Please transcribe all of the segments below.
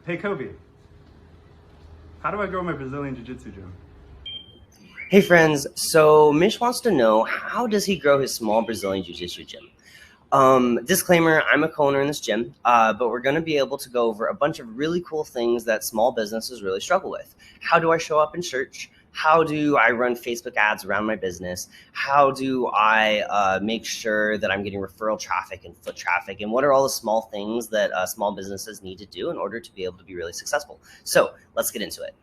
Hey Kobe, how do I grow my Brazilian Jiu Jitsu gym? Hey friends, so Mitch wants to know, how does he grow his small Brazilian Jiu Jitsu gym? Disclaimer, I'm a co-owner in this gym, but we're going to be able to go over a bunch of really cool things that small businesses really struggle with. How do I show up in church? How do I run Facebook ads around my business? How do I make sure that I'm getting referral traffic and foot traffic? And what are all the small things that small businesses need to do in order to be able to be really successful? So let's get into it.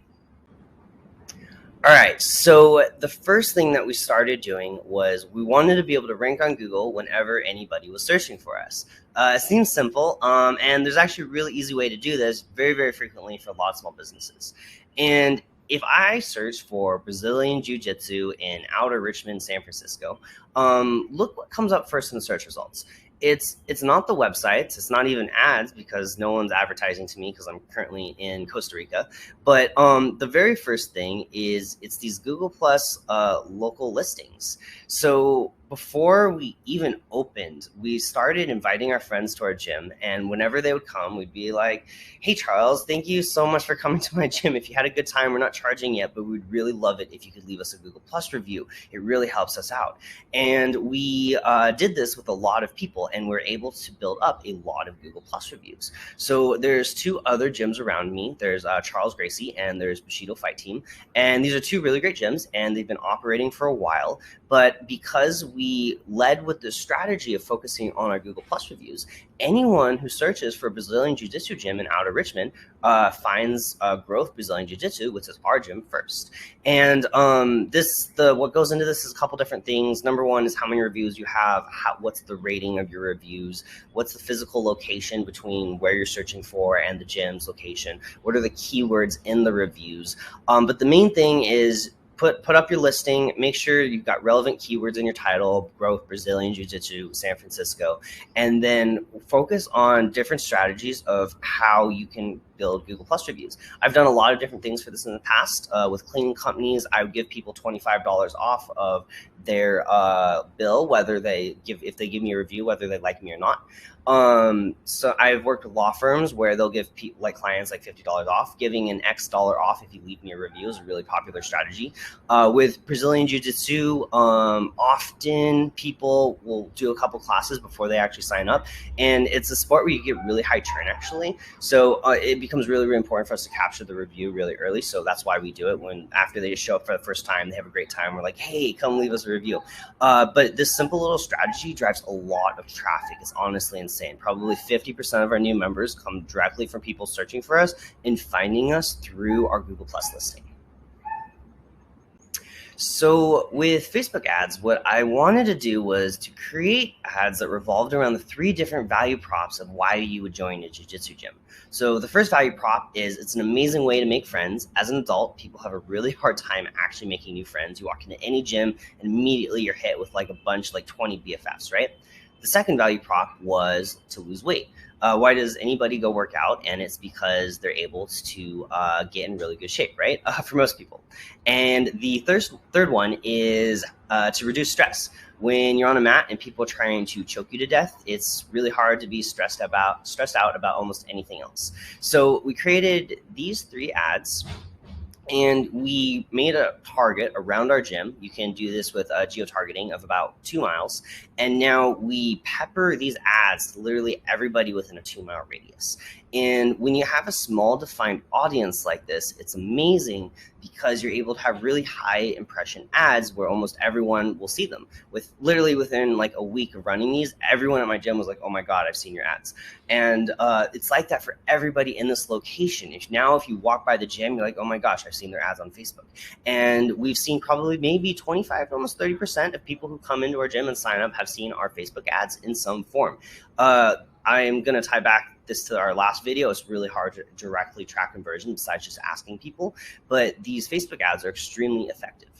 All right, so the first thing that we started doing was we wanted to be able to rank on Google whenever anybody was searching for us. It seems simple, and there's actually a really easy way to do this very, very frequently for a lot of small businesses. And if I search for Brazilian Jiu Jitsu in Outer Richmond, San Francisco, look what comes up first in the search results. It's not the websites. It's not even ads because no one's advertising to me because I'm currently in Costa Rica. But the very first thing is it's these Google Plus local listings. So before we even opened, we started inviting our friends to our gym. And whenever they would come, we'd be like, hey, Charles, thank you so much for coming to my gym. If you had a good time, we're not charging yet, but we'd really love it if you could leave us a Google Plus review. It really helps us out. And we did this with a lot of people, and we're able to build up a lot of Google Plus reviews. So there's two other gyms around me. There's Charles Gracie and there's Bushido Fight Team. And these are two really great gyms, and they've been operating for a while. But because we led with the strategy of focusing on our Google Plus reviews, anyone who searches for Brazilian Jiu Jitsu gym in Outer Richmond finds Growth Brazilian Jiu Jitsu, which is our gym, first. And what goes into this is a couple different things. Number one is how many reviews you have, what's the rating of your reviews, what's the physical location between where you're searching for and the gym's location, what are the keywords in the reviews. But the main thing is put up your listing, make sure you've got relevant keywords in your title, Growth Brazilian Jiu Jitsu San Francisco, and then focus on different strategies of how you can build Google Plus reviews. I've done a lot of different things for this in the past. With cleaning companies, I would give people $25 off of their bill, if they give me a review, whether they like me or not. So I've worked with law firms where they'll give clients like $50 off. Giving an X dollar off if you leave me a review is a really popular strategy. With Brazilian Jiu Jitsu, often people will do a couple classes before they actually sign up, and it's a sport where you get really high churn actually. So it becomes really, really important for us to capture the review really early. So that's why we do it. After they just show up for the first time, they have a great time, we're like, hey, come leave us a review. But this simple little strategy drives a lot of traffic. It's honestly insane. Probably 50% of our new members come directly from people searching for us and finding us through our Google Plus listing. So with Facebook ads, what I wanted to do was to create ads that revolved around the three different value props of why you would join a jiu-jitsu gym. So the first value prop is it's an amazing way to make friends. As an adult, people have a really hard time actually making new friends. You walk into any gym and immediately you're hit with like 20 BFFs, right? The second value prop was to lose weight. Why does anybody go work out? And it's because they're able to get in really good shape, right? For most people. And the third one is to reduce stress. When you're on a mat and people are trying to choke you to death, it's really hard to be stressed out about almost anything else. So we created these three ads, and we made a target around our gym. You can do this with geo-targeting of about 2 miles. And now we pepper these ads to literally everybody within a 2-mile radius. And when you have a small defined audience like this, it's amazing because you're able to have really high impression ads where almost everyone will see them. Within like a week of running these, everyone at my gym was like, oh my God, I've seen your ads. And it's like that for everybody in this location. If you walk by the gym, you're like, oh my gosh, I've seen their ads on Facebook. And we've seen probably maybe 25, almost 30% of people who come into our gym and sign up have seen our Facebook ads in some form. I'm going to tie back this to our last video. It's really hard to directly track conversion besides just asking people, but these Facebook ads are extremely effective.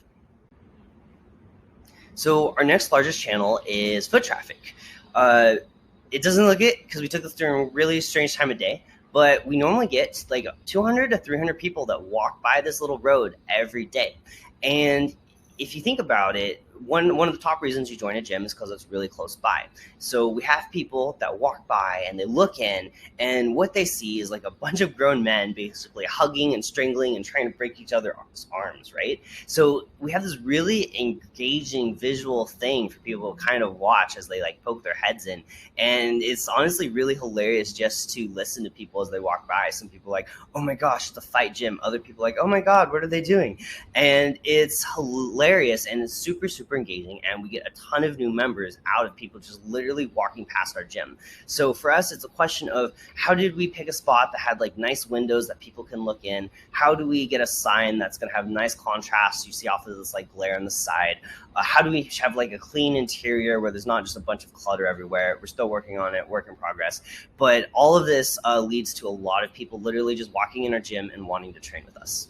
So our next largest channel is foot traffic. It doesn't look it because we took this during a really strange time of day, but we normally get like 200 to 300 people that walk by this little road every day. And if you think about it, one of the top reasons you join a gym is because it's really close by. So we have people that walk by and they look in, and what they see is like a bunch of grown men basically hugging and strangling and trying to break each other's arms, right? So we have this really engaging visual thing for people to kind of watch as they like poke their heads in. And it's honestly really hilarious just to listen to people as they walk by. Some people are like, oh my gosh, it's a fight gym. Other people are like, oh my God, what are they doing? And it's hilarious and it's super, super engaging. And we get a ton of new members out of people just literally walking past our gym. So for us, it's a question of how did we pick a spot that had like nice windows that people can look in? How do we get a sign that's going to have nice contrast? You see off of this like glare on the side. How do we have like a clean interior where there's not just a bunch of clutter everywhere? We're still working on it, work in progress. But all of this leads to a lot of people literally just walking in our gym and wanting to train with us.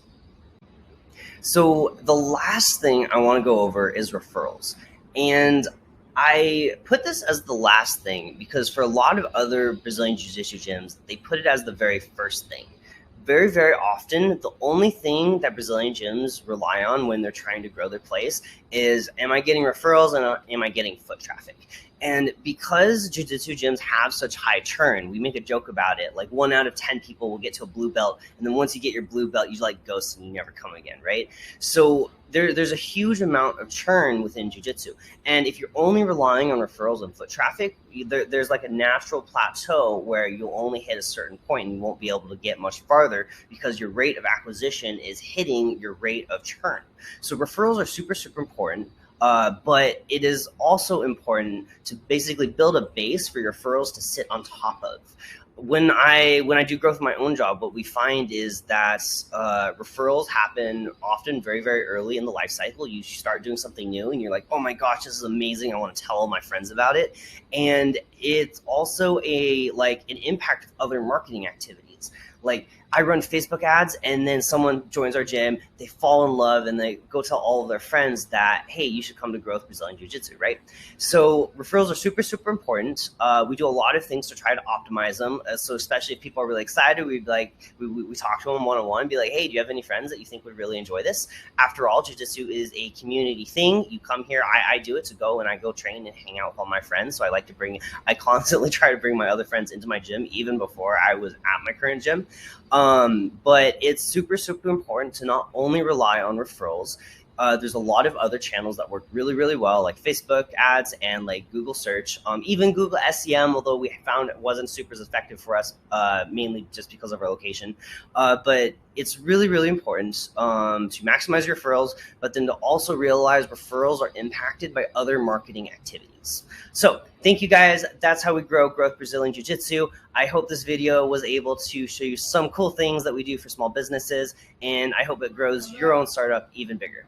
So the last thing I want to go over is referrals. And I put this as the last thing because for a lot of other Brazilian Jiu Jitsu gyms, they put it as the very first thing. Very, very often, the only thing that Brazilian gyms rely on when they're trying to grow their place is, am I getting referrals and am I getting foot traffic? And because jiu-jitsu gyms have such high churn, we make a joke about it. Like 1 out of 10 people will get to a blue belt. And then once you get your blue belt, you like ghost and you never come again, right? So there's a huge amount of churn within jiu-jitsu. And if you're only relying on referrals and foot traffic, there's like a natural plateau where you'll only hit a certain point and you won't be able to get much farther because your rate of acquisition is hitting your rate of churn. So referrals are super, super important. But it is also important to basically build a base for your referrals to sit on top of. When I do growth in my own job, what we find is that referrals happen often very, very early in the life cycle. You start doing something new and you're like, oh my gosh, this is amazing. I want to tell all my friends about it. And it's also an impact of other marketing activities. Like I run Facebook ads and then someone joins our gym, they fall in love and they go tell all of their friends that, hey, you should come to Growth Brazilian Jiu Jitsu, right? So referrals are super, super important. We do a lot of things to try to optimize them. So especially if people are really excited, we talk to them one-on-one and be like, hey, do you have any friends that you think would really enjoy this? After all, Jiu Jitsu is a community thing. You come here, I do it to go and I go train and hang out with all my friends. So I constantly try to bring my other friends into my gym even before I was at my current gym. But it's super, super important to not only rely on referrals. There's a lot of other channels that work really, really well, like Facebook ads and like Google search, even Google SEM, although we found it wasn't super as effective for us, mainly just because of our location. But it's really, really important to maximize your referrals, but then to also realize referrals are impacted by other marketing activities. So thank you guys. That's how we grow Growth Brazilian Jiu Jitsu. I hope this video was able to show you some cool things that we do for small businesses, and I hope it grows your own startup even bigger.